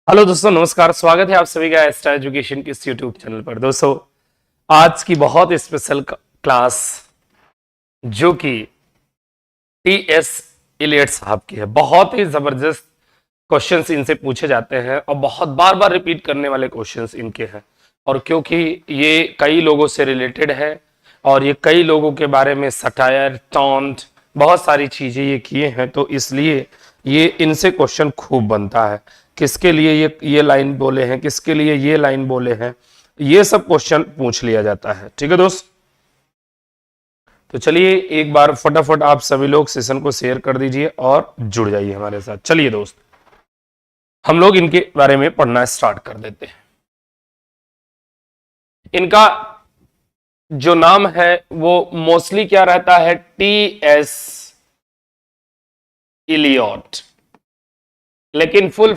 Hello दोस्तों, नमस्कार। स्वागत है आप सभी का एस्टा एजुकेशन के इस यूट्यूब चैनल पर। दोस्तों, आज की बहुत स्पेशल क्लास जो कि टी.एस. इलियट साहब की है। बहुत ही जबरदस्त क्वेश्चंस इनसे पूछे जाते हैं और बहुत बार बार रिपीट करने वाले क्वेश्चंस इनके हैं। और क्योंकि ये कई लोगों से रिलेटेड है और ये कई लोगों के बारे में सटायर, टॉन्ट, बहुत सारी चीजें ये किए हैं, तो इसलिए ये इनसे क्वेश्चन खूब बनता है। किसके लिए ये लाइन बोले हैं, किसके लिए ये लाइन बोले हैं, ये सब क्वेश्चन पूछ लिया जाता है। ठीक है दोस्त, तो चलिए एक बार फटाफट आप सभी लोग सेशन को शेयर कर दीजिए और जुड़ जाइए हमारे साथ। चलिए दोस्त, हम लोग इनके बारे में पढ़ना स्टार्ट कर देते हैं। इनका जो नाम है वो मोस्टली क्या रहता है, टी.एस. इलियट, लेकिन फुल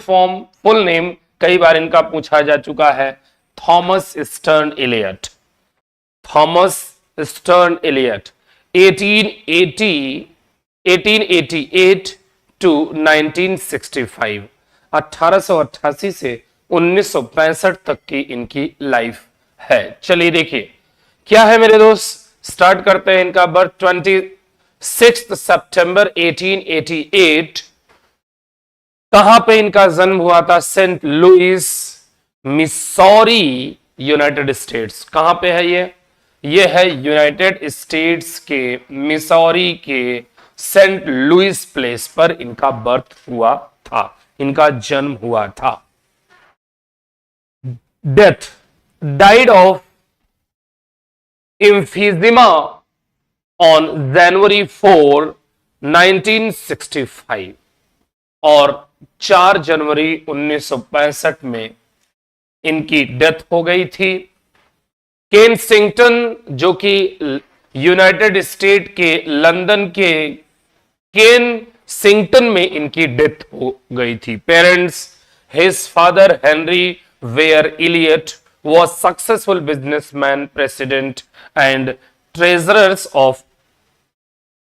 नेम कई बार इनका पूछा जा चुका है, Thomas Stearns Eliot. Thomas Stearns Eliot 1888 to 1965, 1888 से 1965 तक की इनकी लाइफ है। चलिए देखिए क्या है मेरे दोस्त, स्टार्ट करते हैं। इनका बर्थ 26 सितंबर 1888। कहां पे इनका जन्म हुआ था? Saint Louis, Missouri, United States. कहां पे है ये है यूनाइटेड स्टेट्स के मिसौरी के सेंट लुइस प्लेस पर इनका बर्थ हुआ था, इनका जन्म हुआ था। Death, died of emphysema on January 4, 1965 और 4 जनवरी 1965 में इनकी डेथ हो गई थी। केनसिंगटन, जो कि यूनाइटेड स्टेट के लंदन के केनसिंगटन में इनकी डेथ हो गई थी। Parents, his father Henry Ware Eliot was successful businessman, president and treasurers of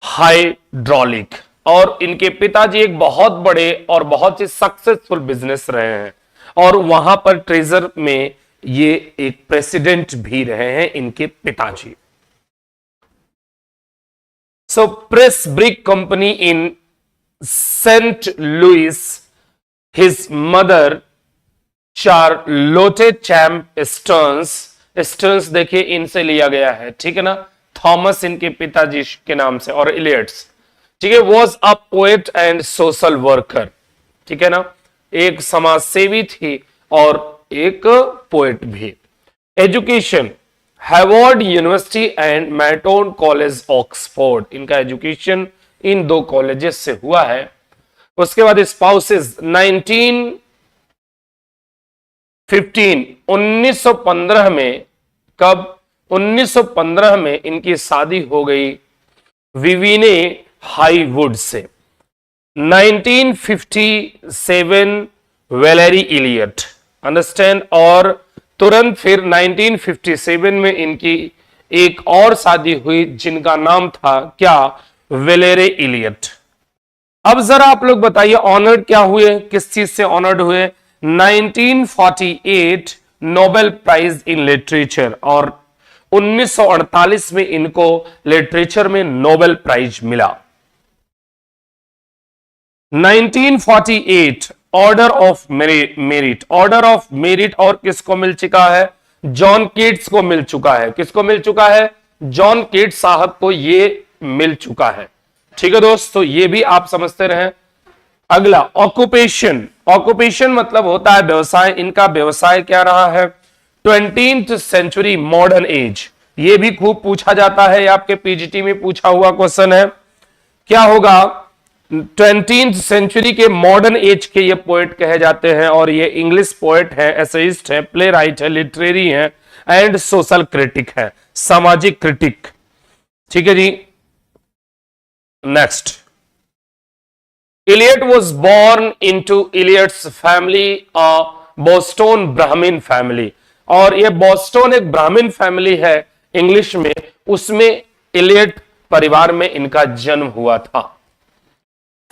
hydraulic। और इनके पिताजी एक बहुत बड़े और बहुत ही सक्सेसफुल बिजनेस रहे हैं और वहां पर ट्रेजर में ये एक प्रेसिडेंट भी रहे हैं इनके पिताजी। So press brick company in Saint Louis, his mother Charlotte Champe Stearns देखिए इनसे लिया गया है, ठीक है ना। थॉमस इनके पिताजी के नाम से और इलियट्स, ठीक है। Was a poet and social worker, ठीक है ना, एक समाज सेवी थी और एक पोएट भी। Education, Harvard University and Merton College Oxford, इनका एजुकेशन इन 2 कॉलेजेस से हुआ है। उसके बाद स्पाउसेस, 1915 में, कब? 1915 में इनकी शादी हो गई विविने हाईवुड से। 1957 वेलेरी इलियट, अंडरस्टैंड। और तुरंत फिर 1957 में इनकी एक और शादी हुई जिनका नाम था क्या? वेलेरे इलियट। अब जरा आप लोग बताइए ऑनर्ड क्या हुए, किस चीज से ऑनर्ड हुए? 1948 नोबेल प्राइज इन लिटरेचर, और 1948 में इनको लिटरेचर में नोबेल प्राइज मिला। 1948 order of merit, order of merit और किसको मिल चुका है? जॉन कीट्स को मिल चुका है। किसको मिल चुका है? जॉन कीट्स साहब को ये मिल चुका है, ठीक है दोस्त। तो ये भी आप समझते रहे। अगला ऑक्यूपेशन, ऑक्यूपेशन मतलब होता है व्यवसाय। इनका व्यवसाय क्या रहा है? 20th सेंचुरी मॉडर्न एज, ये भी खूब पूछा जाता है, आपके पीजीटी में पूछा हुआ क्वेश्चन है। क्या होगा? 20th सेंचुरी के मॉडर्न एज के ये पोएट कहे जाते हैं और ये इंग्लिश पोएट है, एसेइस्ट है, प्ले राइट है, लिटरेरी है एंड सोशल क्रिटिक है, सामाजिक क्रिटिक, ठीक है जी। Next, Eliot was born into Eliot's family, a Boston Brahmin family, और ये बोस्टन एक ब्राह्मण फैमिली है इंग्लिश में, उसमें एलियट परिवार में इनका जन्म हुआ था।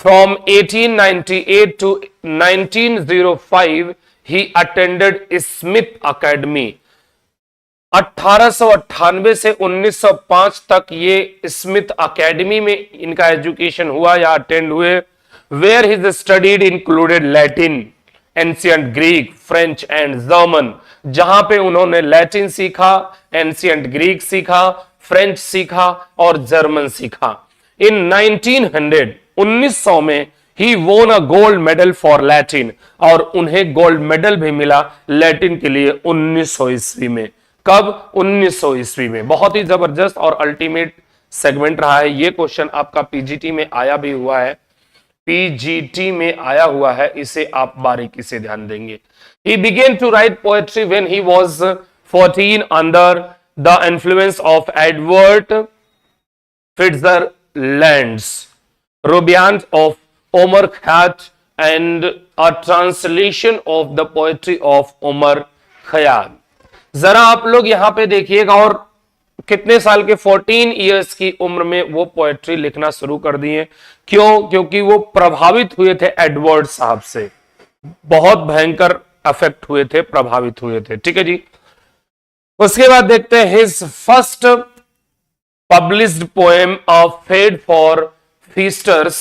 From 1898 to 1905 he attended Smith academy. 1898 से 1905 तक ये स्मिथ अकेडमी में इनका एजुकेशन हुआ या अटेंड हुए। Where his studied included Latin, ancient Greek, French and German, जहां पे उन्होंने लैटिन सीखा, एंशियंट ग्रीक सीखा, फ्रेंच सीखा और जर्मन सीखा। इन 1900 में ही वोन a gold medal for Latin, और उन्हें गोल्ड मेडल भी मिला लैटिन के लिए 1900 ईस्वी में। कब? 1900 ईस्वी में। बहुत ही जबरदस्त और अल्टीमेट सेगमेंट रहा है। यह क्वेश्चन आपका पीजीटी में आया भी हुआ है, पीजीटी में आया हुआ है, इसे आप बारीकी से ध्यान देंगे। He began to write poetry when he was 14 under the influence of Edward Fitzgerald's Rubaiyat of Omar Khayyam and a translation of the poetry of Omar Khayyam। जरा आप लोग यहां पे देखिएगा, और कितने साल के 14 इयर्स की उम्र में वो पोएट्री लिखना शुरू कर दिए। क्यों? क्योंकि वो प्रभावित हुए थे एडवर्ड साहब से, बहुत भयंकर अफेक्ट हुए थे, प्रभावित हुए थे। ठीक है जी। उसके बाद देखते हैं his first published poem of fable for feasters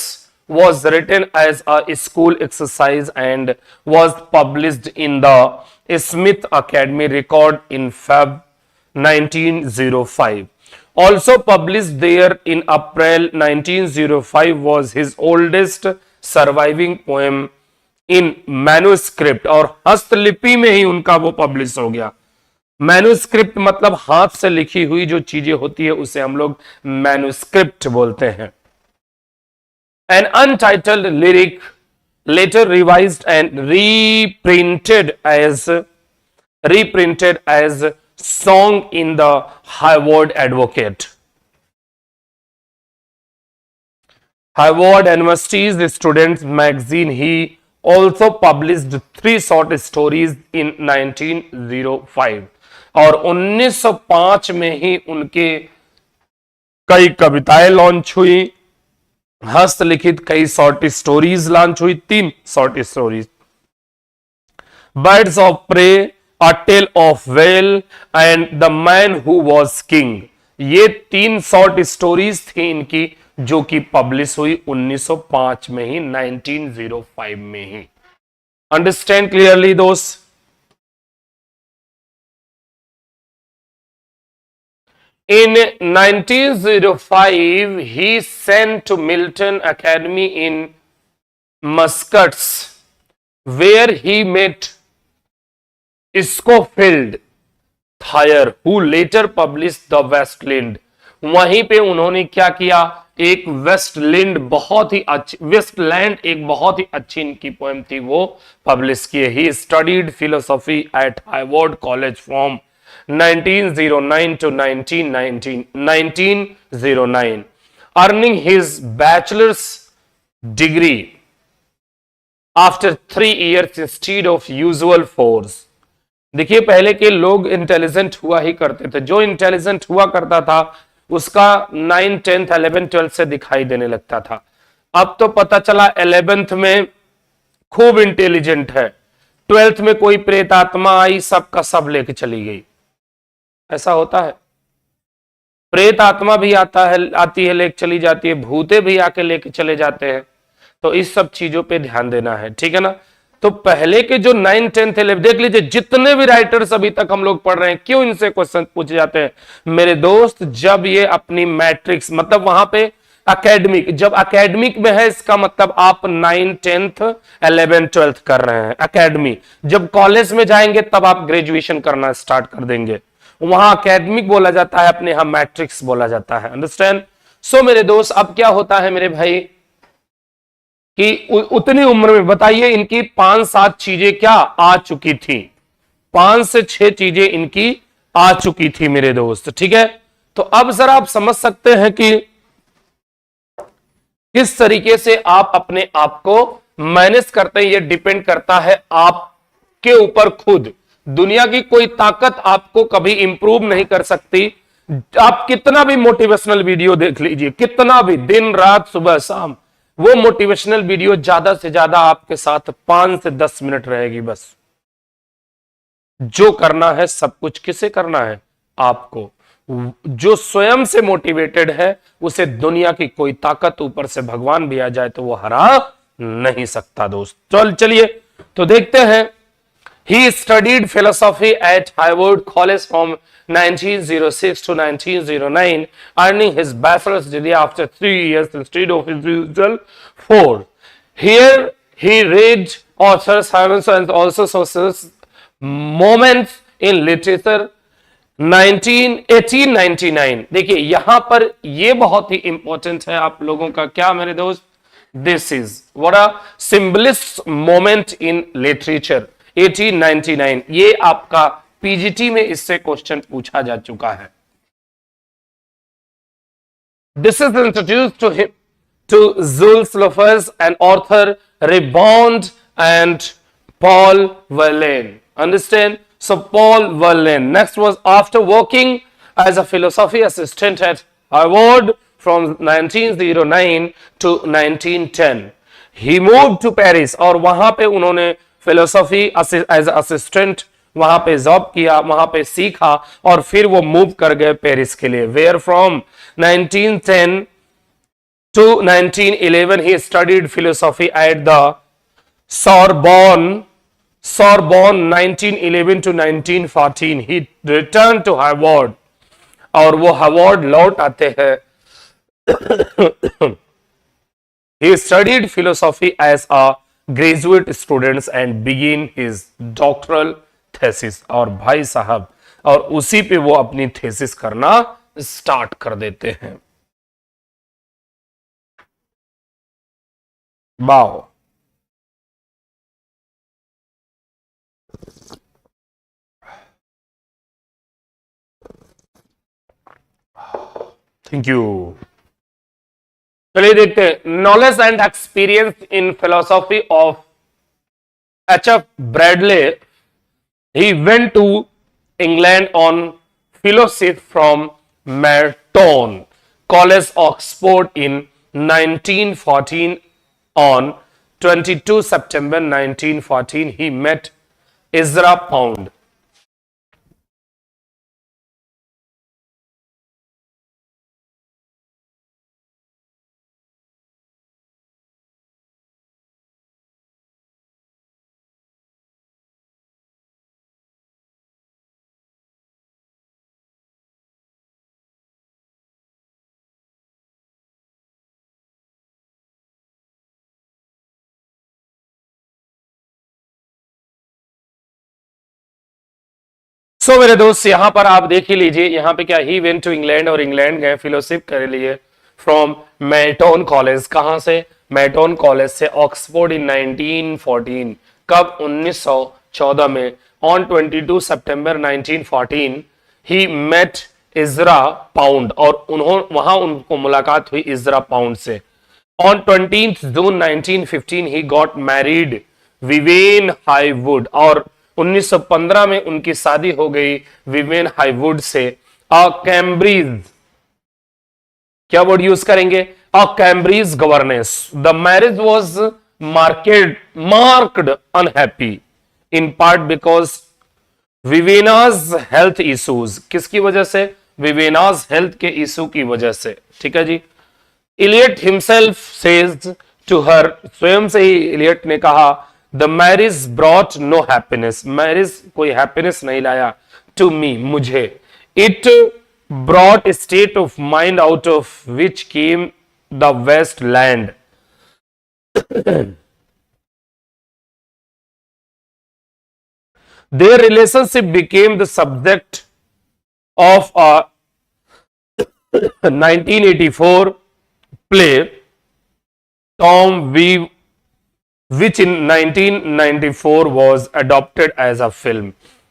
was written as a school exercise and was published in the Smith Academy record in Feb 1905. Also published there in April 1905 was his oldest surviving poem in manuscript, और हस्तलिपि में ही उनका वो publish हो गया। Manuscript मतलब हाथ से लिखी हुई जो चीजें होती है उसे हम लोग मैन्युस्क्रिप्ट बोलते हैं। An untitled lyric later revised and reprinted as song in the Harvard Advocate, Harvard University's students magazine. He also published 3 short stories in 1905, और 1905 में ही उनके कई कविताएं लॉन्च हुई, हस्तलिखित कई शॉर्ट स्टोरीज लॉन्च हुई, 3 short stories, birds of prey, a tale of well and the man who was king. ये 3 शॉर्ट स्टोरीज थी इनकी, जो कि पब्लिश हुई 1905 में ही, 1905 में ही। अंडरस्टैंड क्लियरली दोस्त? In 1905, he sent to Milton Academy in Muscat, where he met Scofield Thayer, who later published the Westland। वहीं पे उन्होंने क्या किया? एक वेस्टलैंड बहुत ही अच्छी, वेस्टलैंड एक बहुत ही अच्छी इनकी पोएम थी, वो पब्लिश किए। He studied philosophy at Harvard college from 1909 to 1909, earning his bachelor's degree after 3 years instead of usual 4। देखिए पहले के लोग इंटेलिजेंट हुआ ही करते थे, जो इंटेलिजेंट हुआ करता था उसका 9, 10th, 11th, 12th से दिखाई देने लगता था। अब तो पता चला 11th में खूब इंटेलिजेंट है, 12th में कोई प्रेतात्मा आई, सबका सब लेके चली गई। ऐसा होता है, प्रेत आत्मा भी आती है लेके चली जाती है, भूते भी आके लेके चले जाते हैं। तो इस सब चीजों पे ध्यान देना है, ठीक है ना। तो पहले के जो 9, 10th, 11th देख लीजिए, जितने भी राइटर्स अभी तक हम लोग पढ़ रहे हैं, क्यों इनसे क्वेश्चन पूछे जाते हैं मेरे दोस्त? जब ये अपनी मैट्रिक्स, मतलब वहां पे अकेडमिक, जब अकेडमिक में है इसका मतलब आप 9, 10th, 11th, 12th कर रहे हैं अकेडमी। जब कॉलेज में जाएंगे तब आप ग्रेजुएशन करना स्टार्ट कर देंगे, वहां अकेडमिक बोला जाता है, अपने यहां मैट्रिक्स बोला जाता है। अंडरस्टैंड? सो मेरे दोस्त, अब क्या होता है मेरे भाई कि उतनी उम्र में बताइए इनकी 5-7 चीजें क्या आ चुकी थी, 5 से 6 चीजें इनकी आ चुकी थी मेरे दोस्त, ठीक है। तो अब जरा आप समझ सकते हैं कि किस तरीके से आप अपने आप को मैनेज करते हैं, ये डिपेंड करता है आपके ऊपर खुद। दुनिया की कोई ताकत आपको कभी इंप्रूव नहीं कर सकती। आप कितना भी मोटिवेशनल वीडियो देख लीजिए, कितना भी, दिन रात सुबह शाम, वो मोटिवेशनल वीडियो ज्यादा से ज्यादा आपके साथ 5 से 10 मिनट रहेगी बस। जो करना है सब कुछ किसे करना है? आपको। जो स्वयं से मोटिवेटेड है उसे दुनिया की कोई ताकत, ऊपर से भगवान भी आ जाए तो वो हरा नहीं सकता दोस्त। चलिए तो देखते हैं। He studied philosophy at Harvard College from 1906 to 1909, earning his bachelor's degree after 3 years instead of his usual 4. Here he read authors, science and also social moments in literature 1899। देखिए यहां पर ये बहुत ही इंपॉर्टेंट है आप लोगों का क्या मेरे दोस्त, this is what a symbolist moment in literature 1899। ये आपका पीजीटी में इससे क्वेश्चन पूछा जा चुका है। This is introduce to him to Jules Lopez, an author, Rebound and Paul Verlaine. Understand? So Paul Verlaine. Next was after working as a philosophy assistant at Harvard from 1909 to 1910. He moved to Paris और वहां पे उन्होंने philosophy as assistant वहां पे job किया, वहां पे सीखा और फिर वो मूव कर गए पेरिस के लिए। Where from 1910 to 1911 he studied philosophy at the Sorbonne 1911 to 1914 he returned to Harvard और वो हार्वर्ड लौट आते हैं। he studied philosophy as a graduate student and began his doctoral thesis और भाई साहब और उसी पे वो अपनी थेसिस करना स्टार्ट कर देते हैं। Wow. Thank you. चलिए देखते हैं knowledge and experience in philosophy of H.F. Bradley. He went to England on fellowship from Merton College, Oxford in 1914. On 22 September 1914, he met Ezra Pound. सो मेरे दोस्त यहां पर आप देख ही लीजिए यहां पे क्या ही वेंट टू इंग्लैंड और इंग्लैंड गए फेलोशिप कर लिए फ्रॉम मेटोन कॉलेज। कहां से? मेटोन कॉलेज से ऑक्सफोर्ड इन 1914। कब? 1914 में। On 22 September 1914 he met Ezra Pound और उन्होंने वहां उनको मुलाकात हुई इजरा पाउंड से। On 20 June 1915 he got married Vivienne Haigh Wood और 1915 में उनकी शादी हो गई विवेन हाईवुड से। अ कैम्ब्रिज, क्या वर्ड यूज करेंगे? A Cambridge governess. The marriage was marked unhappy in part because Vivienne's health issues. किसकी वजह से? विवेनाज हेल्थ के इशू की वजह से। ठीक है जी। Eliot himself says to her, स्वयं से ही इलियट ने कहा the marriage brought no happiness, marriage कोई हैप्पीनेस नहीं लाया टू मी, मुझे। It brought state of mind out of which came the Waste Land. Their relationship became the subject of a 1984 play Tom Viv which in 1994 was adopted as a film।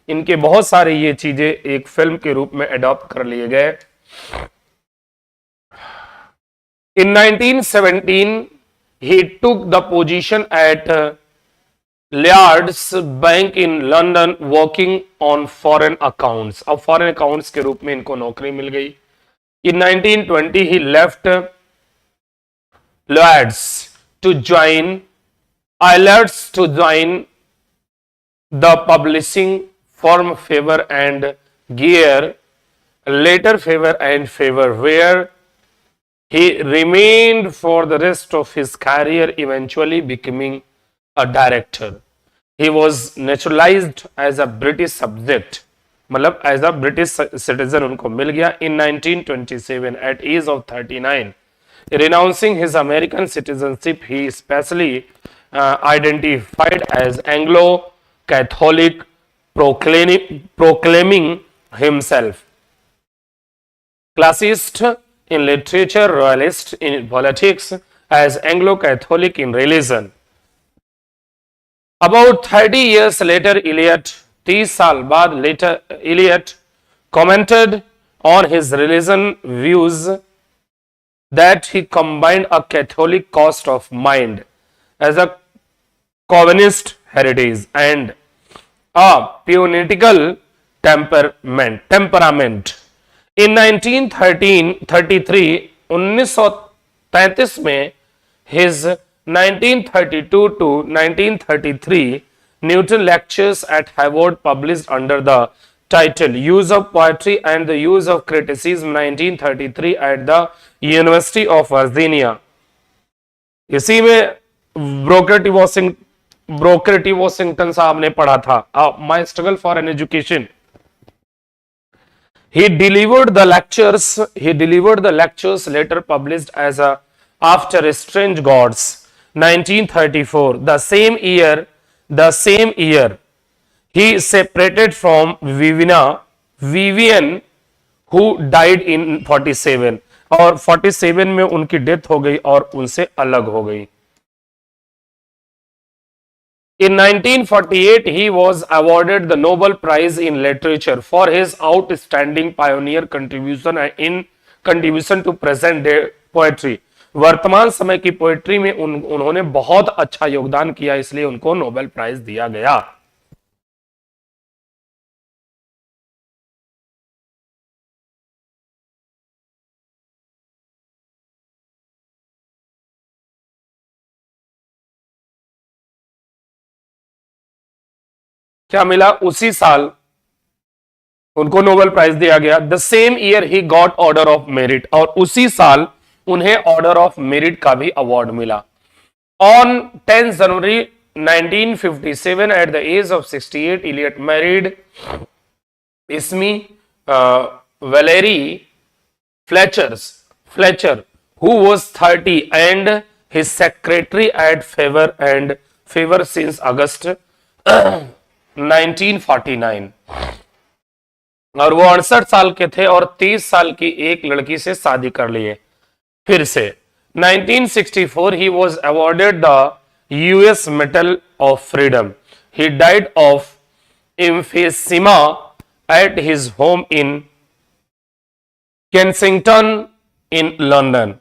इनके बहुत सारे ये चीजें एक film के रूप में अडॉप्ट कर लिए गए। In 1917 he took the position at Lloyds Bank in London working on foreign accounts। अब foreign accounts के रूप में इनको नौकरी मिल गई। In 1920 he left Lloyds to join Eliots to join the publishing form favor and gear, later favor and favor, where he remained for the rest of his career, eventually becoming a director. He was naturalized as a British subject, मतलब as a British citizen उनको मिल गया in 1927 at age of 39. Renouncing his American citizenship, he specially identified as Anglo-Catholic, proclaiming himself classicist in literature, royalist in politics, as Anglo-Catholic in religion. About 30 years later, Eliot, 30 साल बाद later, Eliot commented on his religion views that he combined a Catholic cost of mind as a Calvinist heritage and a puritanical temperament. In 1933, 1933 में his 1932 to 1933 Newton lectures at Harvard published under the title Use of Poetry and the Use of Criticism 1933 at the University of Virginia. इसी में broker T Washington साहब ने पढ़ा था माई struggle for an education. He delivered the lectures later published as a After Strange Gods 1934. The same year he separated from Vivian who died in 47 और 47 में उनकी death हो गई और उनसे अलग हो गई. In 1948, he was awarded the Nobel Prize in Literature for his outstanding pioneer contribution to present day poetry. वर्तमान समय की पोएट्री में उन्होंने बहुत अच्छा योगदान किया, इसलिए उनको नोबेल प्राइज दिया गया. क्या मिला? उसी साल उनको नोबेल प्राइज दिया गया. The same year he got order of merit, और उसी साल उन्हें ऑर्डर ऑफ मेरिट का भी अवार्ड मिला. On 10 January 1957 at the age of 68, Eliot married Ismi Valerie Fletcher, who was 30 and his secretary at Favor since August 1949. और वो 68 साल के थे और 30 साल की एक लड़की से शादी कर लिए. फिर से 1964 he was awarded the US Medal of Freedom. He died of emphysema at his home in Kensington in London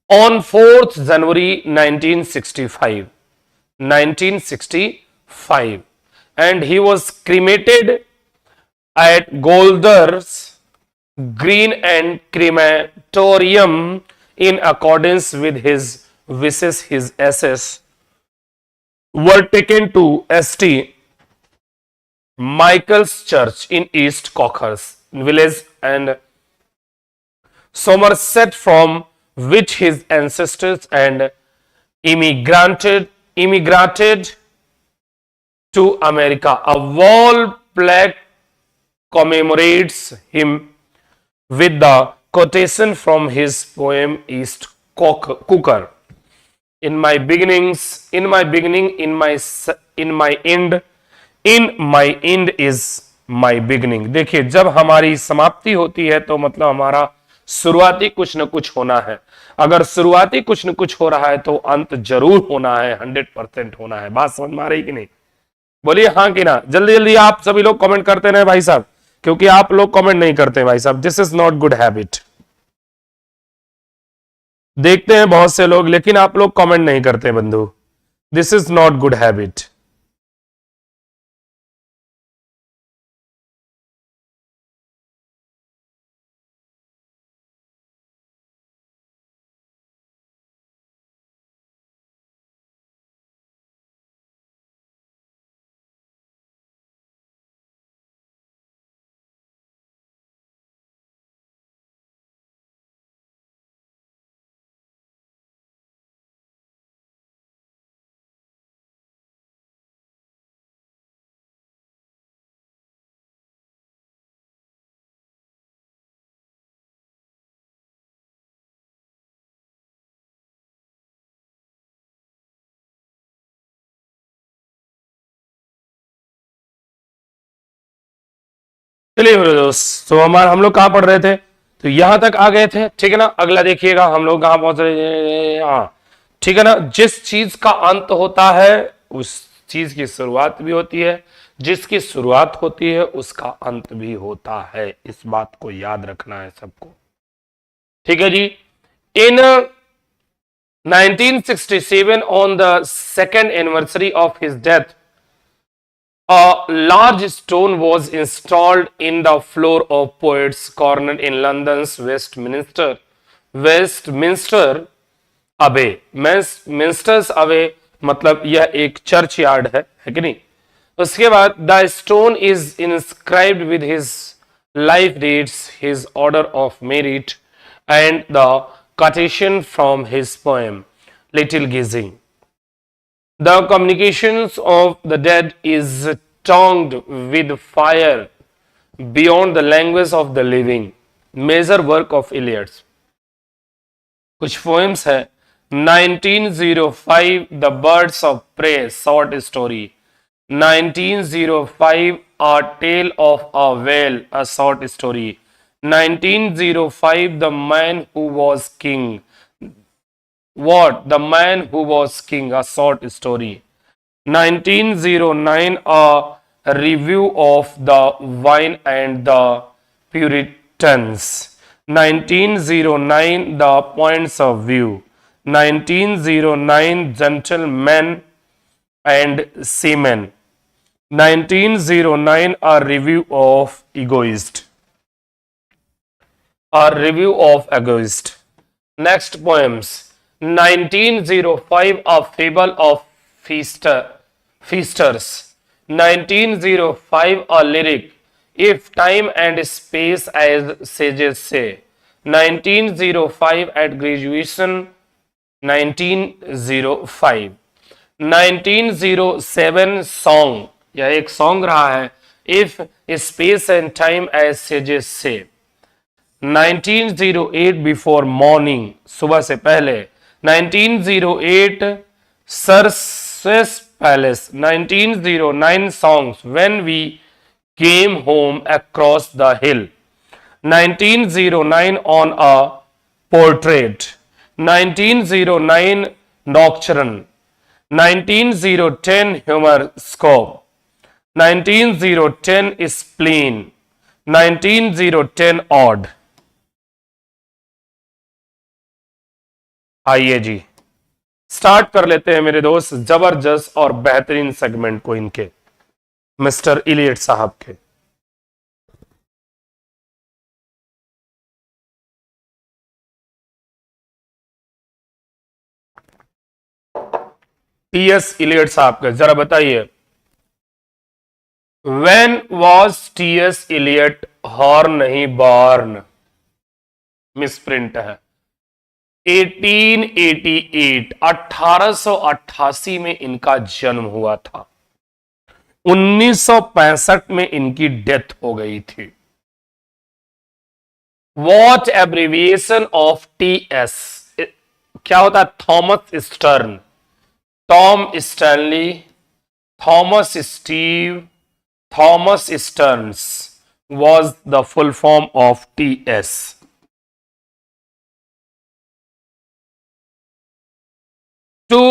on 4th January 1965, and he was cremated at Golders Green and Crematorium in accordance with his wishes. His ashes were taken to St. Michael's Church in East Cockers village and Somerset, from which his ancestors and immigrated to America. A wall plaque commemorates him with the quotation from his poem East Cooker. In my end is my beginning. देखिए, जब हमारी समाप्ति होती है तो मतलब हमारा शुरुआती कुछ न कुछ होना है. अगर शुरुआती कुछ न कुछ हो रहा है तो अंत जरूर होना है, 100% होना है. बात समझ में आ रही कि नहीं? बोलिए हाँ कि ना. जल्दी जल्दी आप सभी लोग कमेंट करते रहे भाई साहब, क्योंकि आप लोग कमेंट नहीं करते भाई साहब. This is not good habit. देखते हैं बहुत से लोग, लेकिन आप लोग कमेंट नहीं करते बंधु. This is not good habit. चलिए मेरे दोस्त, तो हम लोग कहां पढ़ रहे थे? तो यहां तक आ गए थे, ठीक है ना। अगला देखिएगा हम लोग कहां पहुंच रहे हैं। हाँ ठीक है ना, जिस चीज का अंत होता है उस चीज की शुरुआत भी होती है, जिसकी शुरुआत होती है उसका अंत भी होता है। इस बात को याद रखना है सबको, ठीक है जी। इन 1967, on the second anniversary of his death, a large stone was installed in the floor of Poets' Corner in London's Westminster Abbey. Minster's Abbey मतलब यह एक चर्च यार्ड है कि नहीं। उसके बाद the stone is inscribed with his life dates, his order of merit and the quotation from his poem Little Gizzy. The communications of the dead is tongued with fire beyond the language of the living. Major work of Eliots. कुछ poems है। 1905 the birds of prey short story, 1905 a tale of a well a short story, 1905 the man who was king, what the man who was king a short story, 1909 a review of the wine and the Puritans, 1909 the points of view, 1909 gentlemen and seamen, 1909 a review of egoist. Next poems, 1905 a fable of feasters, 1905 a lyric, if time and space as sages say, 1905 at graduation, 1905, 1907 song, यह एक song रहा है, if space and time as sages say, 1908 before morning, सुबह से पहले, 1908 Circe's palace, 1909 songs when we came home across the hill, 1909 on a portrait, 1909 nocturne, 1910 humour scope, 1910 spleen, 1910 ode. आइए जी start कर लेते हैं मेरे दोस्त जबरदस्त और बेहतरीन सेगमेंट को, इनके मिस्टर इलियट साहब के। टीएस इलियट साहब के जरा बताइए, when was TS Eliot horn नहीं बॉर्न? मिसप्रिंट है। 1888 1888 में इनका जन्म हुआ था, 1965 में इनकी डेथ हो गई थी। वॉट एब्रीविएशन ऑफ टीएस, क्या होता है? Thomas stern, Tom Stanley, Thomas Steve, Thomas Sterns was the full form of TS. To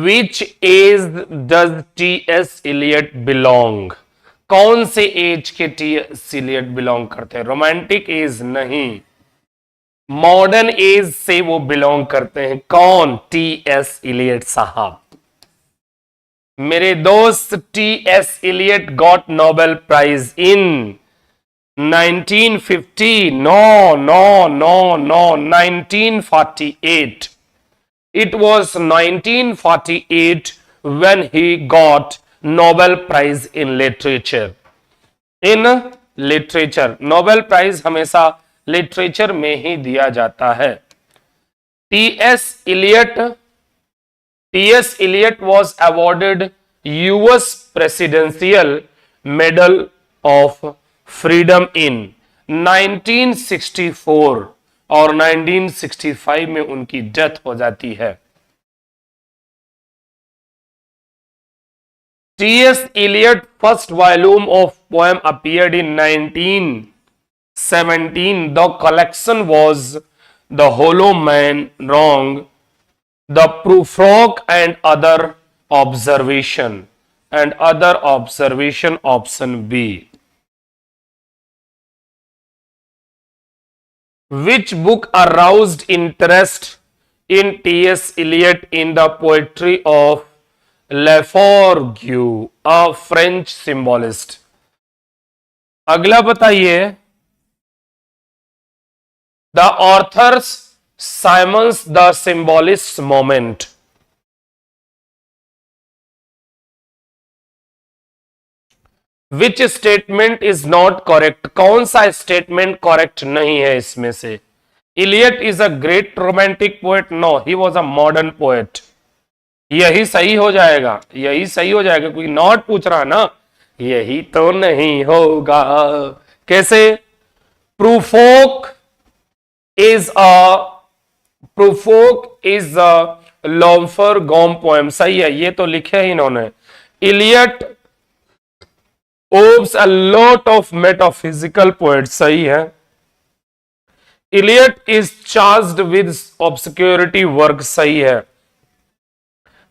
which age does T.S. Eliot belong? कौन से एज के T.S. Eliot बिलोंग करते हैं? रोमांटिक एज नहीं, modern age से वो बिलोंग करते हैं। कौन? T.S. Eliot साहब। मेरे दोस्त T.S. Eliot got Nobel Prize in 1950, no, 1948. It was 1948 when he got Nobel Prize in Literature. In literature, Nobel Prize हमेशा लिटरेचर में ही दिया जाता है। T.S. Eliot was awarded US Presidential Medal of Freedom in 1964 और 1965 में उनकी death हो जाती है। T.S. Eliot first volume of poem appeared in 1917. The collection was The Hollow Man, Wrong, The Prufrock and Other Observation. Option B. Which book aroused interest in T.S. Eliot in the poetry of Laforgue, a French symbolist? अगला बताइए. The author's Simon's the Symbolist's Moment. Which statement is not correct? कौन सा statement correct नहीं है इसमें से? Eliot is a great romantic poet. No, he was a modern poet. यही सही हो जाएगा, यही सही हो जाएगा. कोई नॉट पूछ रहा ना, यही तो नहीं होगा. कैसे? प्रूफोक इज अ लॉन्फर गॉम पोएम. सही है, ये तो लिखे ही इन्होंने. Eliot owes a lot of metaphysical poet. सही है. Eliot is charged with obscurity work. सही है.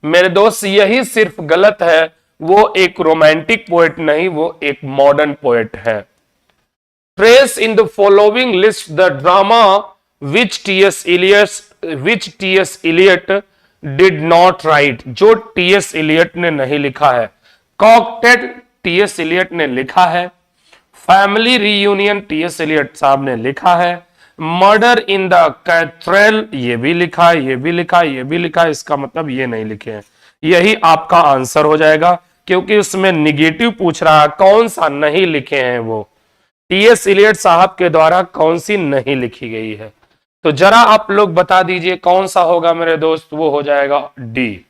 मेरे दोस्त यही सिर्फ गलत है, वो एक रोमांटिक पोएट नहीं, वो एक मॉडर्न पोएट है. Trace in the following list the drama which T.S. Eliot did not write. जो T.S. Eliot ने नहीं लिखा है. Cocktail T.S. Eliot ने लिखा है. Family reunion T.S. Eliot साहब ने लिखा है. मर्डर इन द कैथेड्रल ये भी लिखा है, ये भी लिखा है, ये भी लिखा है. इसका मतलब ये नहीं लिखे हैं. यही आपका आंसर हो जाएगा, क्योंकि उसमें निगेटिव पूछ रहा है. कौन सा नहीं लिखे हैं वो? T.S. Eliot साहब के द्वारा कौन सी नहीं लिखी गई है? तो जरा आप लोग बता दीजिए कौन सा होगा मेरे दोस्त. वो हो जाएगा D.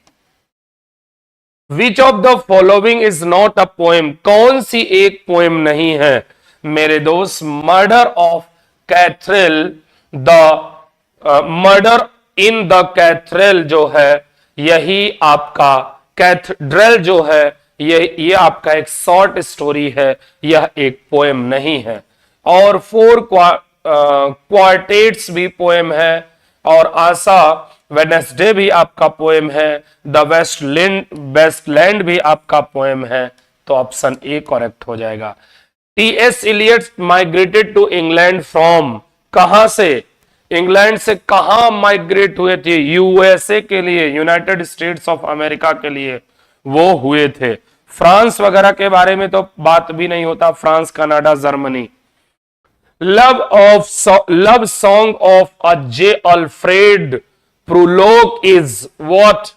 Which of the following is not a poem. कौन सी एक पोएम नहीं है मेरे दोस्त? Murder of cathedral, the murder in the cathedral जो है, यही आपका कैथेड्रल जो है, ये आपका एक शॉर्ट स्टोरी है, यह एक पोएम नहीं है. और 4 क्वार्टेट्स भी पोएम है, और आशा वेडनेसडे भी आपका पोएम है. द वेस्टलैंड भी आपका पोएम है. तो ऑप्शन ए करेक्ट हो जाएगा. T S. Eliot migrated to England from. कहां से? इंग्लैंड से कहां माइग्रेट हुए थे? यूएसए के लिए, यूनाइटेड स्टेट्स ऑफ अमेरिका के लिए वो हुए थे. फ्रांस वगैरह के बारे में तो बात भी नहीं होता. France, Canada, Germany. Love song of a J Alfred Prufrock is what?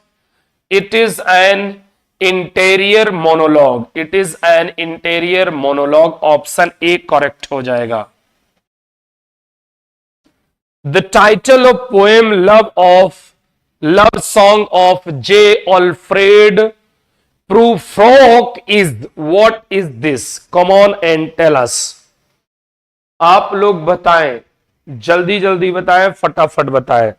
It is an interior monologue. It is an interior monologue. Option A correct हो जाएगा. The title of poem love song of J Alfred Prufrock is what is this? Come on and tell us. आप लोग बताएं, जल्दी जल्दी बताएं, फटाफट बताएं.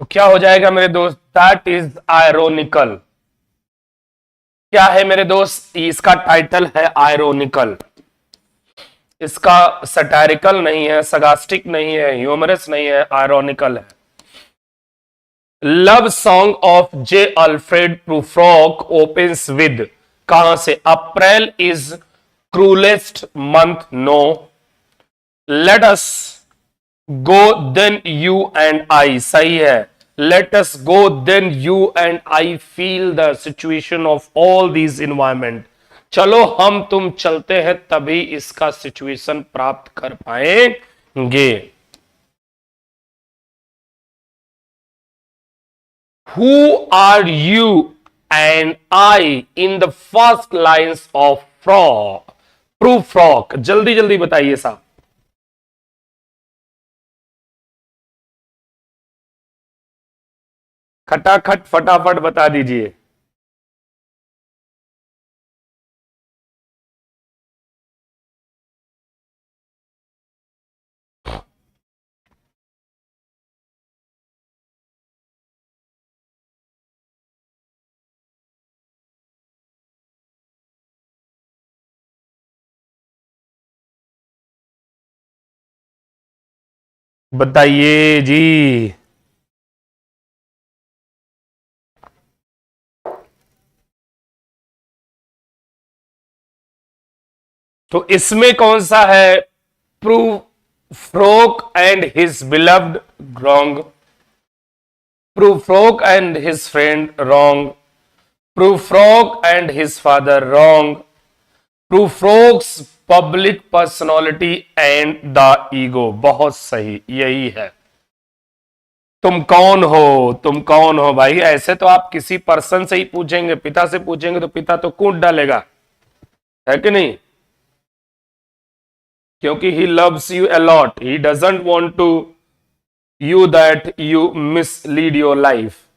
तो क्या हो जाएगा मेरे दोस्त? That is ironical. क्या है मेरे दोस्त? इसका टाइटल है आयरोनिकल. इसका सटारिकल नहीं है, सगास्टिक नहीं है, ह्यूमरस नहीं है, आयरोनिकल है. Love song of J Alfred Prufrock opens with. कहां से? April is cruellest month. No. Let us go then you and I. सही है. Let us go then you and I feel the situation of all these environment. चलो हम तुम चलते हैं, तभी इसका सिचुएशन प्राप्त कर पाएंगे. Who are you and I in the first lines of proof frock, जल्दी जल्दी बताइए साहब। खटाखट फटाफट बता दीजिए। बताइए जी। तो इसमें कौन सा है? Proof frock and his beloved, wrong. Proof frock and his friend, wrong. Proof frock and his father, wrong. Proof frocks public personality and the ego, बहुत सही, यही है। तुम कौन हो, तुम कौन हो भाई? ऐसे तो आप किसी पर्सन से ही पूछेंगे, पिता से पूछेंगे तो पिता तो कूट डालेगा, है कि नहीं? क्योंकि he loves you a lot, he doesn't want to you that you mislead your life.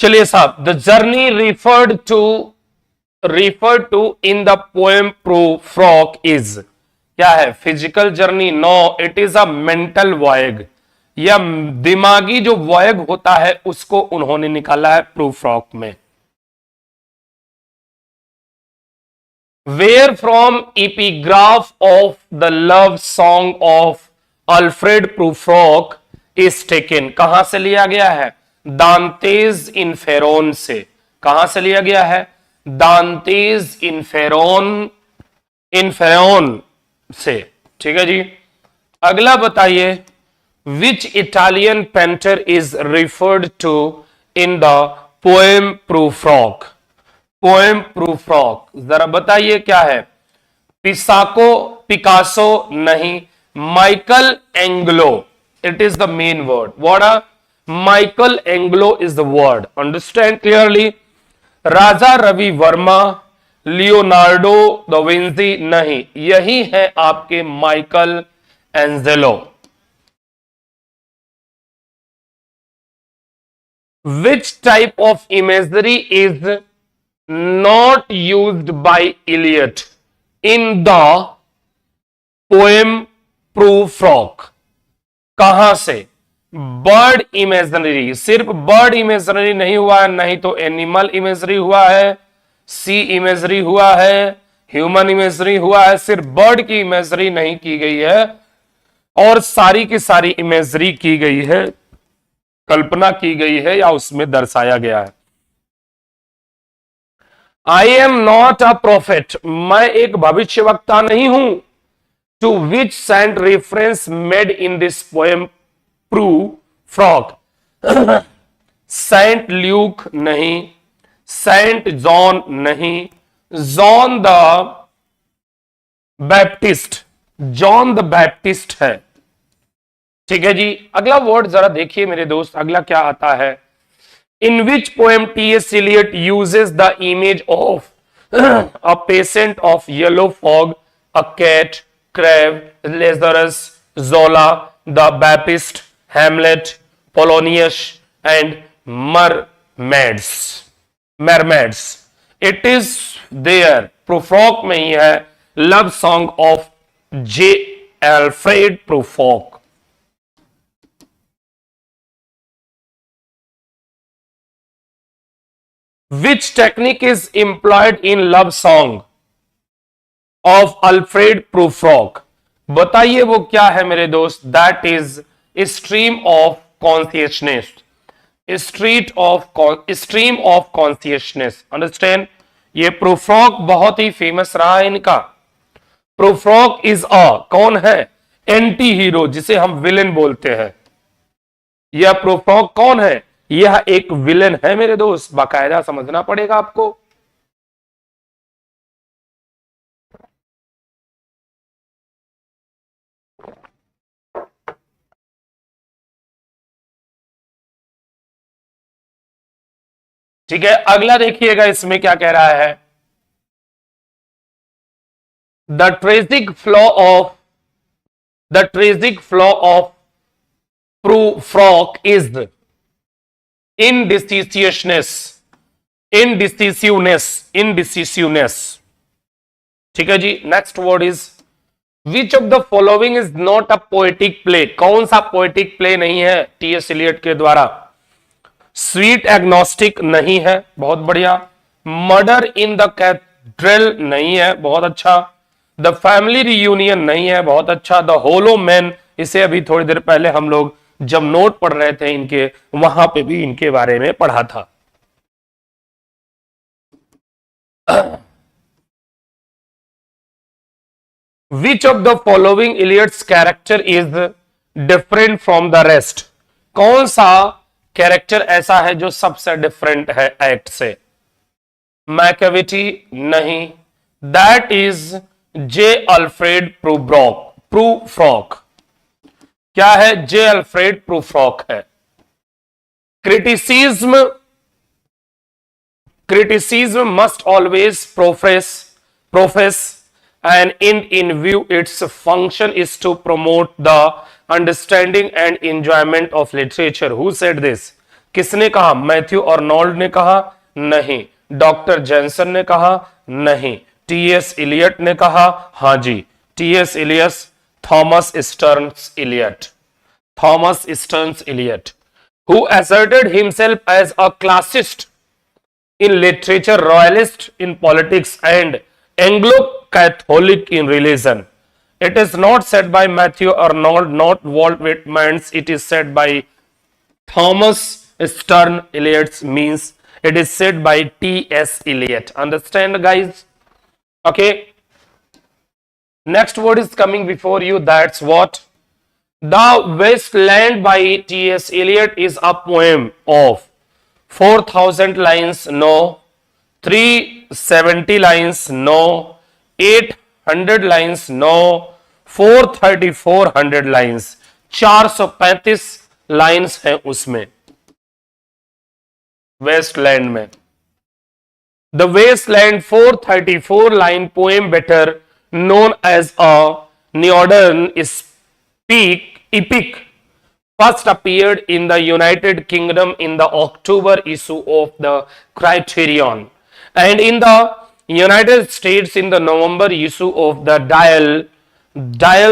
चलिए साहब, the journey referred to in the poem Prufrock is, क्या है? Physical journey? No, it is a mental voyage, या दिमागी जो वॉयग होता है उसको उन्होंने निकाला है प्रूफ फ्रॉक में। Where from epigraph of the love song of Alfred Prufrock is taken, कहां से लिया गया है? दांतेज इनफेरोन से। कहां से लिया गया है? दांतेज इनफेरोन से। ठीक है जी। अगला बताइए, which Italian painter is referred to in the poem Prufrock? Poem Prufrock जरा बताइए क्या है? पिसाको, पिकासो नहीं, Michelangelo, it is the main word. What a Michelangelo is the word, understand clearly. Raja Ravi Varma, Leonardo da Vinci नहीं, यही है आपके Michelangelo. Which type of imagery is not used by Eliot in the poem Proof Frog? कहां से? Bird imaginary, सिर्फ bird imaginary नहीं हुआ है, नहीं तो एनिमल इमेजरी हुआ है, सी इमेजरी हुआ है, ह्यूमन इमेजरी हुआ है, सिर्फ बर्ड की इमेजरी नहीं की गई है, और सारी की सारी इमेजरी की गई है, कल्पना की गई है या उसमें दर्शाया गया है। I am not a prophet, मैं एक भविष्यवक्ता नहीं हूं। To which saint reference made in this poem Prufrock? Saint Luke नहीं, सेंट जॉन नहीं, John the Baptist, John the Baptist है। ठीक है जी। अगला वर्ड जरा देखिए मेरे दोस्त, अगला क्या आता है? In which poem T.S. Eliot uses the image of a patient of yellow fog, a cat, crab, Lazarus, Zola, the Baptist, Hamlet, Polonius, and mermaids? Mermaids. It is there. Prufrock में ही है, love song of J. Alfred Prufrock. Which technique is employed in love song of Alfred Prufrock? बताइए वो क्या है मेरे दोस्त? That is stream of consciousness. Stream of consciousness. Understand? ये Prufrock बहुत ही फेमस रहा है इनका। प्रूफ्रॉक इज अ, कौन है? एंटी हीरो, जिसे हम विलेन बोलते हैं। यह प्रूफ्रॉक कौन है? यह एक विलेन है मेरे दोस्त, बाकायदा समझना पड़ेगा आपको। ठीक है, अगला देखिएगा इसमें क्या कह रहा है, the tragic flaw of the tragic flaw of Frock is indecisiveness indecisiveness. ठीक है जी, next word is which of the following is not a poetic play, कौन सा पोएटिक प्ले नहीं है टीएस इलियट के द्वारा। स्वीट एग्नोस्टिक नहीं है, बहुत बढ़िया। मर्डर इन द कैथेड्रल नहीं है, बहुत अच्छा। द फैमिली रियूनियन नहीं है, बहुत अच्छा। द होलो मैन, इसे अभी थोड़ी देर पहले हम लोग जब नोट पढ़ रहे थे इनके, वहां पे भी इनके बारे में पढ़ा था। विच of the following Eliot's character is different from the rest, कौन सा कैरेक्टर ऐसा है जो सबसे डिफरेंट है एक्ट से। मैकेविटी नहीं, that is J Alfred Prufrock. क्या है, जे अल्फ्रेड प्रूफ्रॉक है। Criticism must always profess and in view its function is to promote the understanding and enjoyment of literature. Who said this? किसने कहा, Matthew Arnold ने कहा नहीं, doctor Jensen ने कहा नहीं, टीएस इलियट ने कहा हां जी, TS Eliot, Thomas Stearns Eliot who asserted himself as a classicist in literature, royalist in politics and Anglo-Catholic in religion. It is not said by Matthew Arnold, not Walt Whitman. It is said by Thomas Stern Eliot, means it is said by T.S. Eliot. Understand, guys? Okay. Next word is coming before you. That's what? The Wasteland by T.S. Eliot is a poem of 4,000 lines. No. 370 lines, no. 800 lines, no. 434 lines, 435 lines हैं उसमें Wasteland में। The Wasteland 434 line poem better known as a Neodern epic first appeared in the United Kingdom in the October issue of the Criterion and in the United States in the November issue of the Dial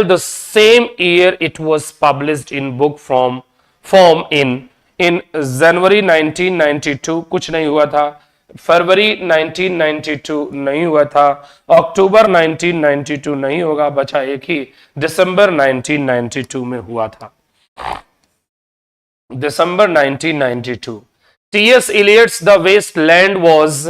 the same year it was published in book form in January 1992 कुछ नहीं हुआ था, फरवरी 1992 नहीं हुआ था, अक्टूबर 1992 नहीं होगा, बचा एक ही, दिसंबर 1992 में हुआ था, दिसंबर 1992। T.S. Eliot's The Wasteland was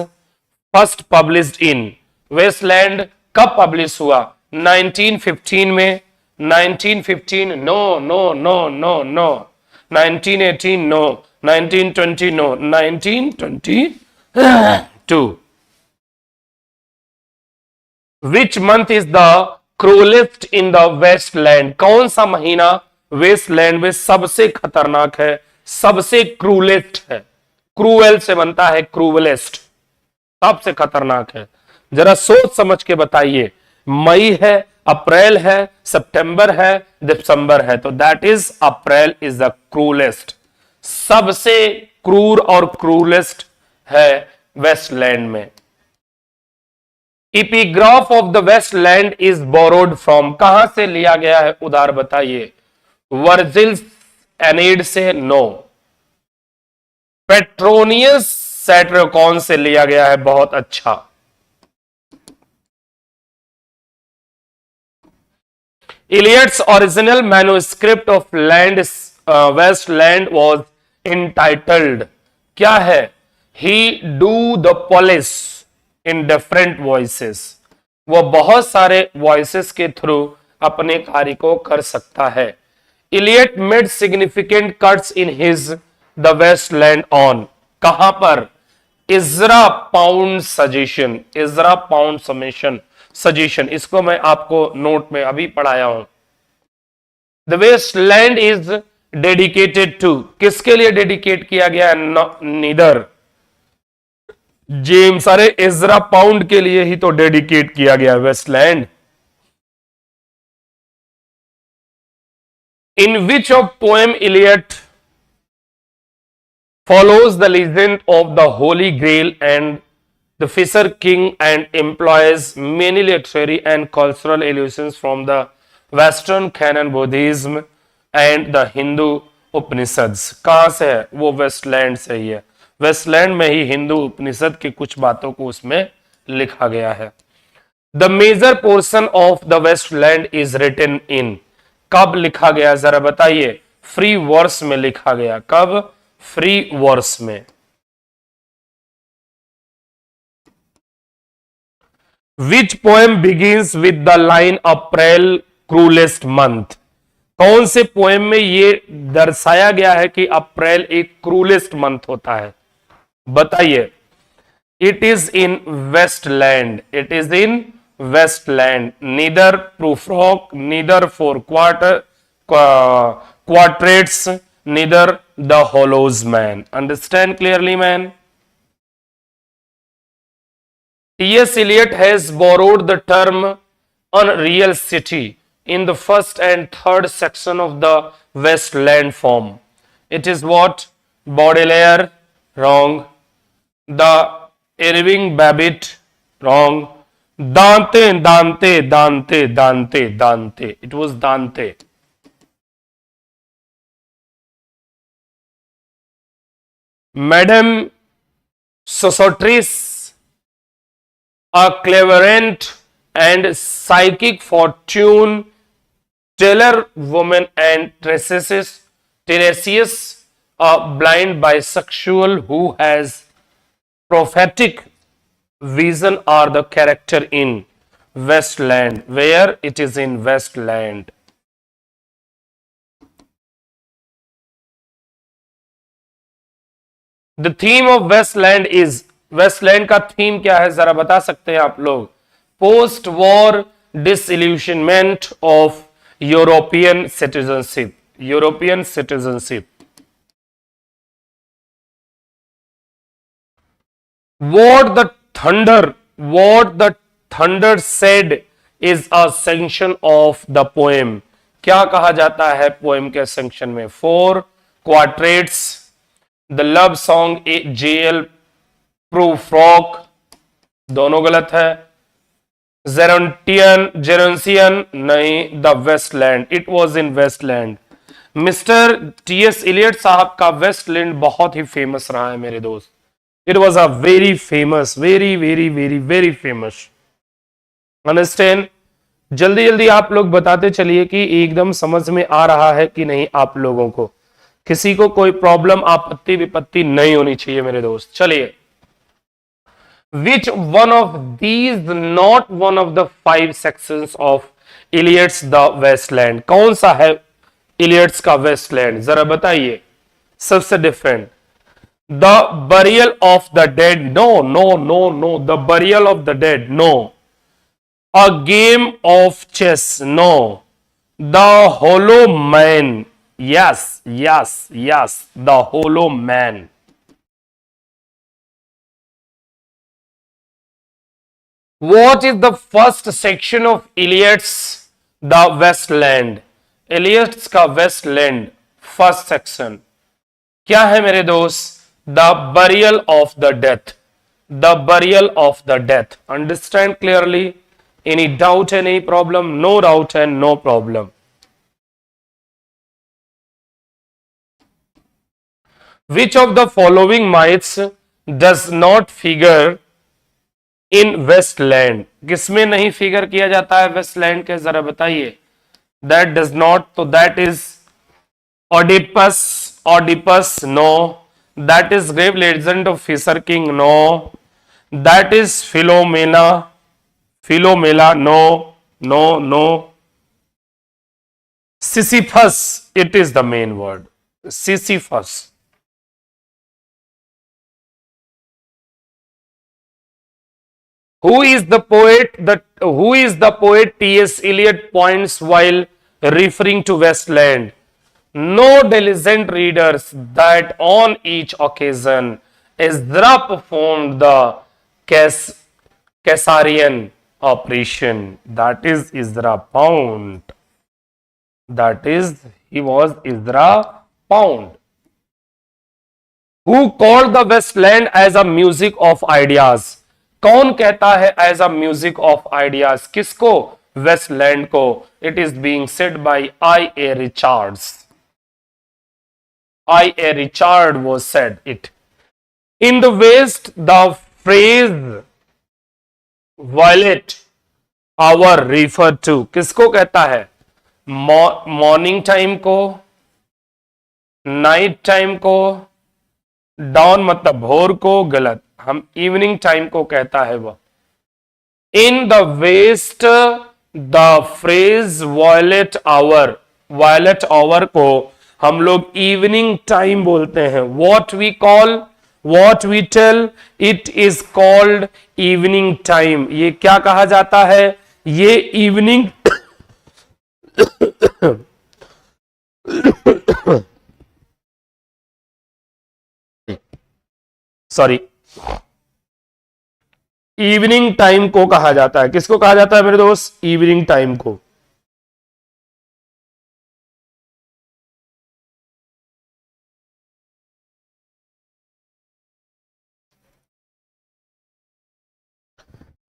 first published in, Wasteland कब पब्लिश हुआ, 1915 में, 1915 no no no no no, 1918 no, 1920 no, 1922। Which month is the cruelest in the Westland? कौन सा महीना वेस्टलैंड में सबसे खतरनाक है, सबसे क्रूलेस्ट है, क्रूएल से बनता है क्रूवलेस्ट, सबसे खतरनाक है, जरा सोच समझ के बताइए। मई है, अप्रैल है, सितंबर है, दिसंबर है, तो that is April is the cruelest, सबसे क्रूर और क्रूलेस्ट है वेस्टलैंड में। Epigraph of the Wasteland is borrowed from, कहां से लिया गया है उधार बताइए, वर्जिल्स एनेड से, नो। पेट्रोनियस सैट्रोकॉन से लिया गया है, बहुत अच्छा। Eliot's original manuscript of Westland was entitled, क्या है, He do the police in different voices, वो बहुत सारे वॉइसेस के थ्रू अपने कार्य को कर सकता है। Eliot made significant cuts in his The Westland on, कहां पर, Ezra Pound suggestion, Ezra Pound suggestion, इसको मैं आपको नोट में अभी पढ़ाया हूं। The Wasteland is dedicated to, किसके लिए डेडिकेट किया गया है, नीदर जेम्स, अरे इजरा पाउंड के लिए ही तो डेडिकेट किया गया Wasteland. In which of poem Eliot follows the legend of the Holy Grail and the Fisher King and employs many literary and cultural allusions from the Western canon, Buddhism and the Hindu Upanishads। कहां से है वो? Westland से ही है। Wasteland में ही हिंदू उपनिषद की कुछ बातों को उसमें लिखा गया है। The major portion of the Wasteland is written in, कब लिखा गया जरा बताइए? फ्री वर्स में लिखा गया। कब? फ्री वर्स में। Which poem begins with the line April cruellest month, कौन से पोएम में यह दर्शाया गया है कि अप्रैल एक क्रूलेस्ट मंथ होता है? बताइए। It is in Wasteland, it is in Wasteland. Neither Prufrock, neither four Quartets, neither the hollows man। Understand clearly, man? T.S. Eliot has borrowed the term unreal city in the first and third section of the Westland form. It is what? Baudelaire, wrong. The Irving Babbitt, wrong. Dante, Dante, Dante, Dante, Dante. It was Dante. Madame Sosotris, a clairvoyant and psychic fortune teller woman, and Tiresias, a blind bisexual who has prophetic vision, are the character in Westland. Where? It is in Westland. The theme of Westland is, Westland का theme क्या है जरा बता सकते हैं आप लोग? Post war disillusionment of European citizenship, European citizenship. what the thunder said is a section of the poem। क्या कहा जाता है पोएम के सेक्शन में? 4 Quartets. The love song JL Prufrock, दोनों गलत है। जेरोसियन नहीं, the Wasteland, it was in Wasteland. Mister TS Eliot साहब का वेस्टलैंड बहुत ही फेमस रहा है मेरे दोस्त। It was a very famous, very very very very famous. Understand? जल्दी जल्दी आप लोग बताते चलिए कि एकदम समझ में आ रहा है कि नहीं आप लोगों को। किसी को कोई प्रॉब्लम आपत्ति विपत्ति नहीं होनी चाहिए मेरे दोस्त। चलिए, which one of these not one of the 5 sections of Eliot's the Wasteland, कौन सा है इलियट्स का वेस्टलैंड जरा बताइए? सबसे different. The burial of the dead, no no no no. The burial of the dead, no. A game of chess, no. The hollow man, yes, yes, yes, the hollow man। What is the first section of Eliots the Westland? Eliots का Westland first section क्या है मेरे दोस्त? The burial of the death, the burial of the death। Understand clearly? Any doubt, any problem? No doubt and no problem। Which of the following myths does not figure in Westland? किसमें नहीं figure किया जाता है Westland के जरा बताइए? That does not, तो that is Oedipus, Oedipus, no। That is grave legend of Fisher King, no। That is Philomela, Philomela, no, no, no। Sisyphus, it is the main word, Sisyphus। Who is the poet T.S. Eliot points while referring to Westland? No diligent readers that on each occasion Ezra performed the Caesarian operation. That is Ezra Pound. That is, he was Ezra Pound. Who called the Westland as a music of ideas? कौन कहता है as a music of ideas? किसको? Westland को. It is being said by I.A. Richards. I.A. Richard was said it. In the West, the phrase violet hour refer to किसको कहता है? Morning time को, night time को, down मतलब भोर को, गलत, हम इवनिंग टाइम को कहता है वह। In the waste the phrase violet hour को हम लोग इवनिंग टाइम बोलते हैं। What we tell it is called evening time. ये क्या कहा जाता है? ये इवनिंग सॉरी, इवनिंग टाइम को कहा जाता है। किसको कहा जाता है मेरे दोस्त? इवनिंग टाइम को।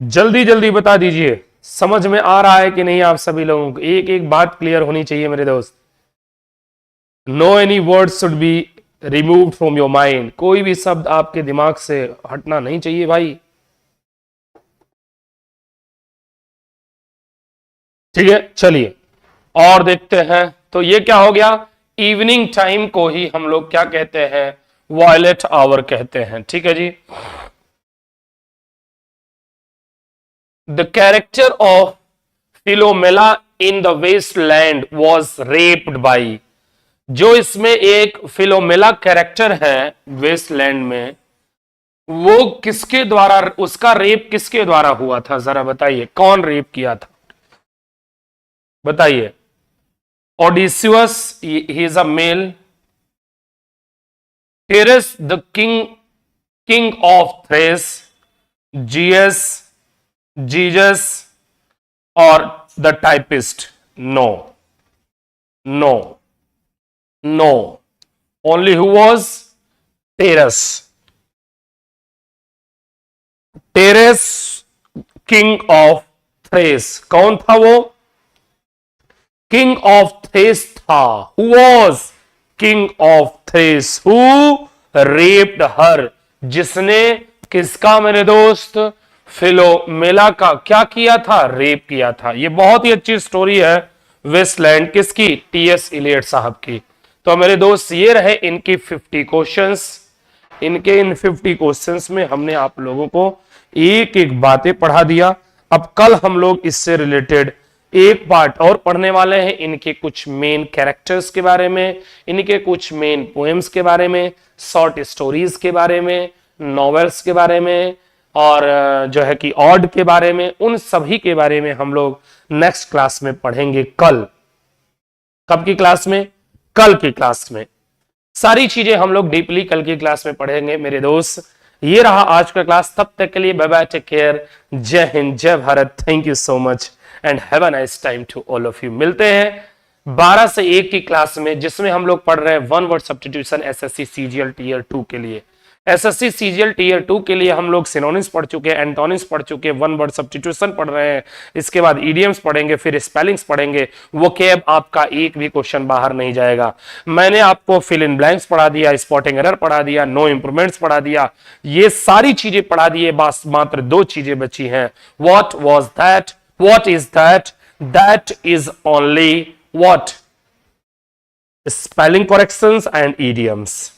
जल्दी जल्दी बता दीजिए, समझ में आ रहा है कि नहीं आप सभी लोगों को? एक एक बात क्लियर होनी चाहिए मेरे दोस्त। No any word should be removed from your mind. कोई भी शब्द आपके दिमाग से हटना नहीं चाहिए भाई। ठीक है, चलिए और देखते हैं। तो ये क्या हो गया? इवनिंग टाइम को ही हम लोग क्या कहते हैं? वॉयलेट आवर कहते हैं। ठीक है जी। The character of Philomela in the Wasteland was raped by। जो इसमें एक फिलोमेला कैरेक्टर है वेस्टलैंड में, वो किसके द्वारा, उसका रेप किसके द्वारा हुआ था? जरा बताइए, कौन रेप किया था? बताइए। Odysseus, he is a male. Tereus the king of Thrace, Jesus और the typist? No, only who was? Tereus king of Thrace. कौन था वो? किंग ऑफ थ्रेस था। Who was king of Thrace? Who raped her? जिसने किसका मेरे दोस्त? फिलोमेला का क्या किया था? रेप किया था। ये बहुत ही अच्छी स्टोरी है वेस्टलैंड किसकी? टी.एस. इलियट साहब की। तो मेरे दोस्त ये रहे इनकी 50 क्वेश्चंस। इनके इन 50 क्वेश्चंस में हमने आप लोगों को एक एक बातें पढ़ा दिया। अब कल हम लोग इससे रिलेटेड एक पार्ट और पढ़ने वाले हैं। इनके कुछ मेन कैरेक्टर्स के बारे में, इनके कुछ मेन पोएम्स के बारे में, शॉर्ट स्टोरीज के बारे में, नॉवेल्स के बारे में, और जो है कि ऑड के बारे में। उन सभी के बारे में हम लोग नेक्स्ट क्लास में पढ़ेंगे कल। कब की क्लास में? कल की क्लास में सारी चीजें हम लोग डीपली कल की क्लास में पढ़ेंगे मेरे दोस्त। ये रहा आज का क्लास। तब तक के लिए बाय बाय, टेक केयर, जय हिंद, जय भारत। Thank you so much and have a nice time to all of you. मिलते हैं 12 से 1 की क्लास में, जिसमें हम लोग पढ़ रहे हैं one word substitution SSC CGL tier 2 के लिए। एसएससी सीजीएल टीयर 2 के लिए हम लोग सिनोनिम्स पढ़ चुके हैं, एंटोनिम्स पढ़ चुके हैं, वन वर्ड सब्स्टिट्यूशन पढ़ रहे हैं। इसके बाद इडियम्स पढ़ेंगे, फिर स्पेलिंग्स पढ़ेंगे। वोकैब आपका एक भी क्वेश्चन बाहर नहीं जाएगा। मैंने आपको फिल इन ब्लैंक्स पढ़ा दिया, स्पॉटिंग एरर पढ़ा दिया, नो इंप्रूवमेंट्स पढ़ा दिया। ये सारी चीजें पढ़ा दिए, बस मात्र 2 चीजें बची हैं। What was that? What is that? That is only what? Spelling corrections and idioms,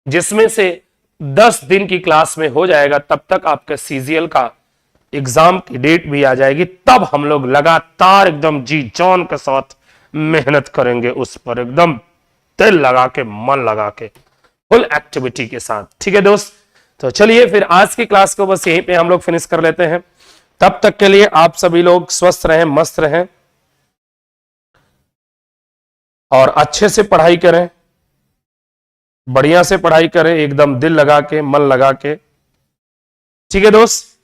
जिसमें से 10 दिन की क्लास में हो जाएगा। तब तक आपका सीजीएल का एग्जाम की डेट भी आ जाएगी। तब हम लोग लगातार एकदम जी जान के साथ मेहनत करेंगे उस पर, एकदम दिल लगा के, मन लगा के, फुल एक्टिविटी के साथ। ठीक है दोस्त, तो चलिए फिर आज की क्लास को बस यहीं पे हम लोग फिनिश कर लेते हैं। तब तक के लिए आप सभी लोग स्वस्थ रहें, मस्त रहें और अच्छे से पढ़ाई करें। बढ़िया से पढ़ाई करें, एकदम दिल लगा के, मन लगा के। ठीक है दोस्त,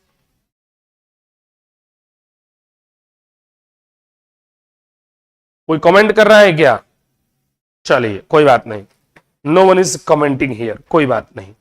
कोई कमेंट कर रहा है क्या? चलिए कोई बात नहीं, no one is commenting here, कोई बात नहीं।